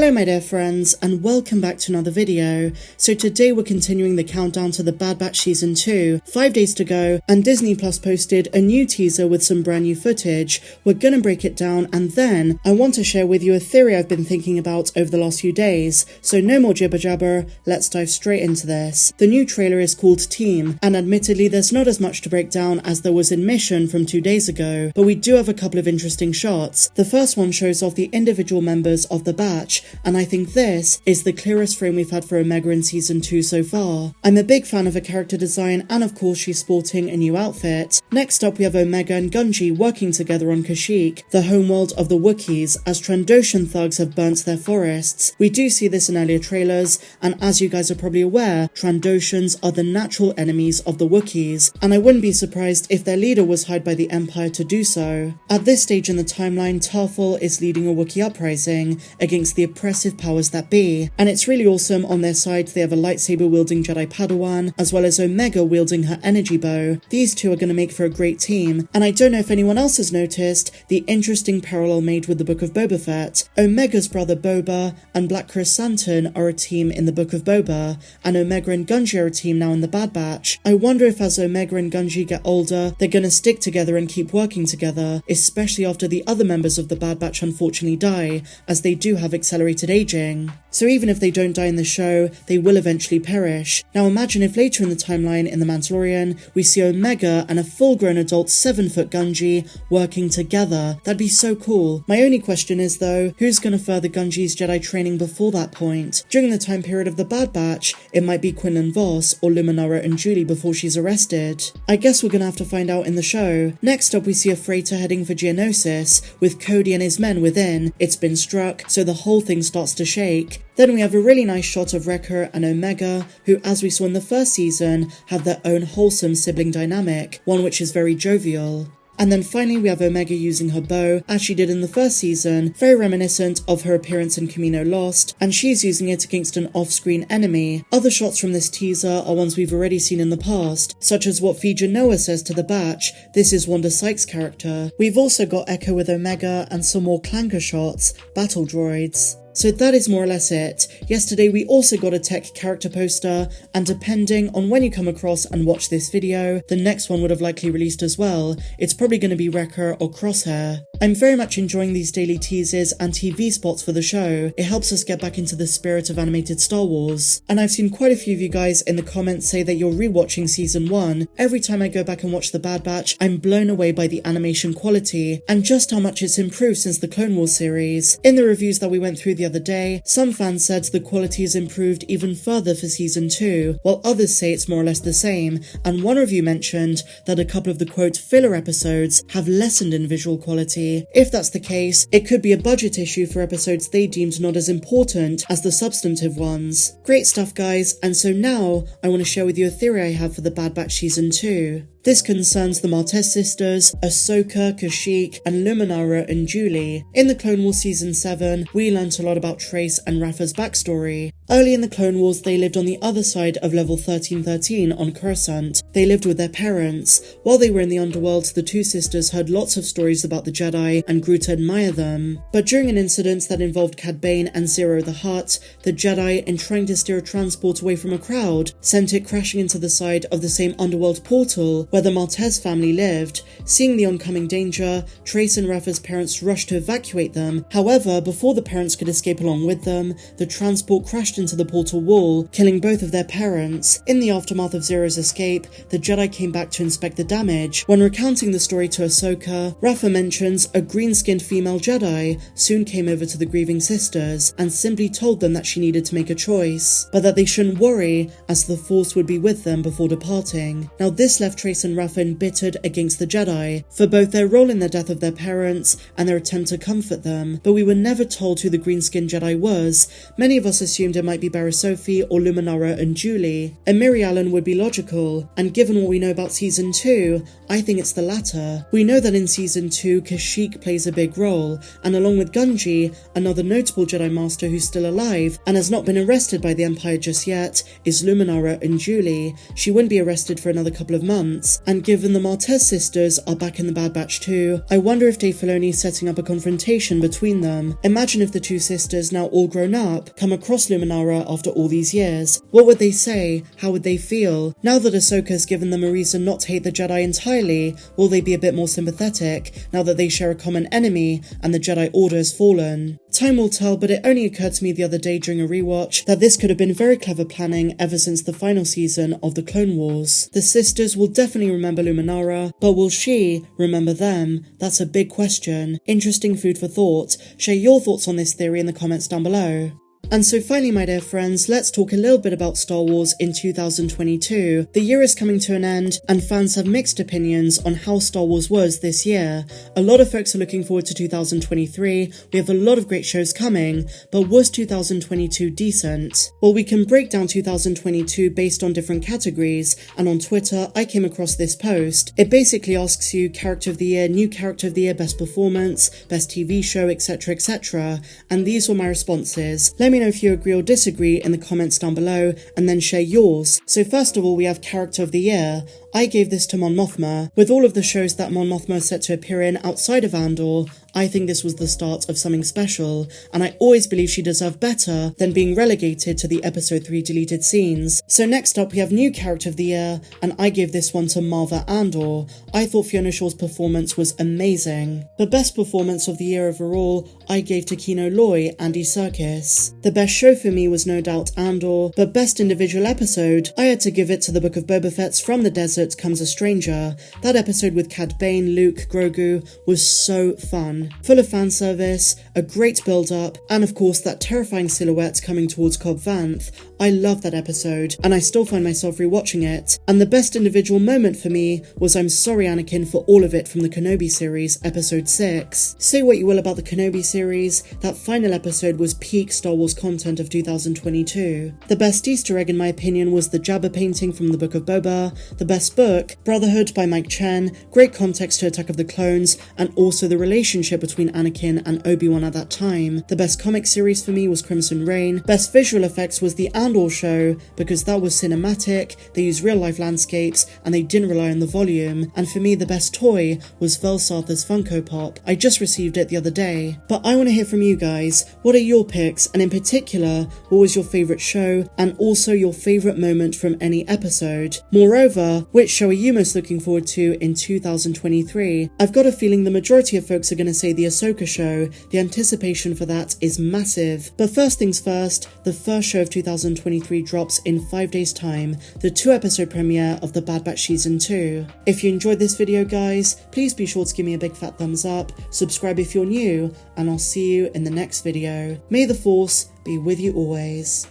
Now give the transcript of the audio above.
Hello my dear friends, and welcome back to another video. So today we're continuing the countdown to the Bad Batch Season 2, 5 days to go, and Disney Plus posted a new teaser with some brand new footage. We're gonna break it down, and then I want to share with you a theory I've been thinking about over the last few days. So no more jibber jabber, let's dive straight into this. The new trailer is called Team, and admittedly there's not as much to break down as there was in Mission from 2 days ago, but we do have a couple of interesting shots. The first one shows off the individual members of the Batch, and I think this is the clearest frame we've had for Omega in Season 2 so far. I'm a big fan of her character design, and of course she's sporting a new outfit. Next up we have Omega and Gungi working together on Kashyyyk, the homeworld of the Wookiees, as Trandoshan thugs have burnt their forests. We do see this in earlier trailers, and as you guys are probably aware, Trandoshans are the natural enemies of the Wookiees, and I wouldn't be surprised if their leader was hired by the Empire to do so. At this stage in the timeline, Tarful is leading a Wookiee uprising against the oppressive powers that be, and it's really awesome. On their side they have a lightsaber wielding Jedi Padawan, as well as Omega wielding her energy bow. These two are going to make for a great team, and I don't know if anyone else has noticed the interesting parallel made with the Book of Boba Fett. Omega's brother Boba and Black Chrysanthemum are a team in the Book of Boba, and Omega and Gungi are a team now in the Bad Batch. I wonder if as Omega and Gungi get older, they're going to stick together and keep working together, especially after the other members of the Bad Batch unfortunately die, as they do have accelerated aging. So even if they don't die in the show, they will eventually perish. Now imagine if later in the timeline in The Mandalorian, we see Omega and a full-grown adult 7-foot Gungi working together. That'd be so cool. My only question is though, who's going to further Gungi's Jedi training before that point? During the time period of the Bad Batch, it might be Quinlan Vos or Luminara Unduli before she's arrested. I guess we're going to have to find out in the show. Next up we see a freighter heading for Geonosis, with Cody and his men within. It's been struck, so the whole thing starts to shake. Then we have a really nice shot of Wrecker and Omega, who, as we saw in the first season, have their own wholesome sibling dynamic, one which is very jovial. And then finally we have Omega using her bow, as she did in the first season, very reminiscent of her appearance in Kamino Lost, and she's using it against an off-screen enemy. Other shots from this teaser are ones we've already seen in the past, such as what Fija Noah says to the Batch. This is Wanda Sykes' character. We've also got Echo with Omega and some more clanker shots, battle droids. So that is more or less it. Yesterday we also got a tech character poster, and depending on when you come across and watch this video, the next one would have likely released as well. It's probably going to be Wrecker or Crosshair. I'm very much enjoying these daily teasers and TV spots for the show. It helps us get back into the spirit of animated Star Wars. And I've seen quite a few of you guys in the comments say that you're rewatching Season 1. Every time I go back and watch The Bad Batch, I'm blown away by the animation quality, and just how much it's improved since the Clone Wars series. In the reviews that we went through the other day, some fans said the quality has improved even further for Season 2, while others say it's more or less the same, and one review mentioned that a couple of the quote filler episodes have lessened in visual quality. If that's the case, it could be a budget issue for episodes they deemed not as important as the substantive ones. Great stuff guys, and so now I want to share with you a theory I have for the Bad Batch Season 2. This concerns the Martez Sisters, Ahsoka, Kashyyyk, and Luminara Unduli. In the Clone Wars Season 7, we learnt a lot about Trace and Rafa's backstory. Early in the Clone Wars, they lived on the other side of level 1313 on Coruscant. They lived with their parents. While they were in the underworld, the two sisters heard lots of stories about the Jedi and grew to admire them. But during an incident that involved Cad Bane and Zero the Hutt, the Jedi, in trying to steer a transport away from a crowd, sent it crashing into the side of the same underworld portal where the Martez family lived. Seeing the oncoming danger, Trace and Rafa's parents rushed to evacuate them. However, before the parents could escape along with them, the transport crashed into the portal wall, killing both of their parents. In the aftermath of Zero's escape, the Jedi came back to inspect the damage. When recounting the story to Ahsoka, Rafa mentions a green-skinned female Jedi soon came over to the grieving sisters and simply told them that she needed to make a choice, but that they shouldn't worry as the Force would be with them before departing. Now this left Trace and Rafa embittered against the Jedi for both their role in the death of their parents and their attempt to comfort them, but we were never told who the green-skinned Jedi was. Many of us assumed it it might be Sophie or Luminara Unduli. A Miri Allen would be logical, and given what we know about Season 2, I think it's the latter. We know that in Season 2, Kashyyyk plays a big role, and along with Gungi, another notable Jedi Master who's still alive and has not been arrested by the Empire just yet is Luminara Unduli. She wouldn't be arrested for another couple of months, and given the Martez sisters are back in the Bad Batch too, I wonder if Dave Filoni is setting up a confrontation between them. Imagine if the two sisters, now all grown up, come across Luminara after all these years. What would they say? How would they feel? Now that Ahsoka has given them a reason not to hate the Jedi entirely, will they be a bit more sympathetic now that they share a common enemy and the Jedi Order has fallen? Time will tell, but it only occurred to me the other day during a rewatch that this could have been very clever planning ever since the final season of the Clone Wars. The sisters will definitely remember Luminara, but will she remember them? That's a big question. Interesting food for thought. Share your thoughts on this theory in the comments down below. And so finally, my dear friends, let's talk a little bit about Star Wars in 2022. The year is coming to an end, and fans have mixed opinions on how Star Wars was this year. A lot of folks are looking forward to 2023, we have a lot of great shows coming, but was 2022 decent? Well, we can break down 2022 based on different categories, and on Twitter, I came across this post. It basically asks you Character of the Year, New Character of the Year, Best Performance, Best TV Show, etc, etc, and these were my responses. Let me know if you agree or disagree in the comments down below, and then share yours. So first of all, we have Character of the Year. I gave this to Mon Mothma. With all of the shows that Mon Mothma is set to appear in outside of Andor, I think this was the start of something special, and I always believe she deserved better than being relegated to the episode 3 deleted scenes. So next up we have New Character of the Year, and I gave this one to Marva Andor. I thought Fiona Shaw's performance was amazing. The best performance of the year overall, I gave to Kino Loy, Andy Serkis. The best show for me was no doubt Andor, but best individual episode, I had to give it to the Book of Boba Fett's From the Desert Comes a Stranger. That episode with Cad Bane, Luke, Grogu was so fun. Full of fan service, a great build-up, and of course that terrifying silhouette coming towards Cobb Vanth. I love that episode, and I still find myself rewatching it. And the best individual moment for me was I'm Sorry Anakin for all of it from the Kenobi series, episode 6. Say what you will about the Kenobi series, that final episode was peak Star Wars content of 2022. The best Easter egg in my opinion was the Jabba painting from the Book of Boba. The best book, Brotherhood by Mike Chen, great context to Attack of the Clones, and also the relationship between Anakin and Obi-Wan at that time. The best comic series for me was Crimson Reign. Best visual effects was the Andor show, because that was cinematic, they used real life landscapes, and they didn't rely on the volume. And for me the best toy was Velsarth's Funko Pop. I just received it the other day. But I want to hear from you guys. What are your picks, and in particular, what was your favourite show, and also your favourite moment from any episode? Moreover, which show are you most looking forward to in 2023? I've got a feeling the majority of folks are going to say the Ahsoka show. The anticipation for that is massive. But first things first, the first show of 2023 drops in 5 days time, the 2-episode premiere of the Bad Batch Season 2. If you enjoyed this video guys, please be sure to give me a big fat thumbs up, subscribe if you're new, and I'll see you in the next video. May the Force be with you always.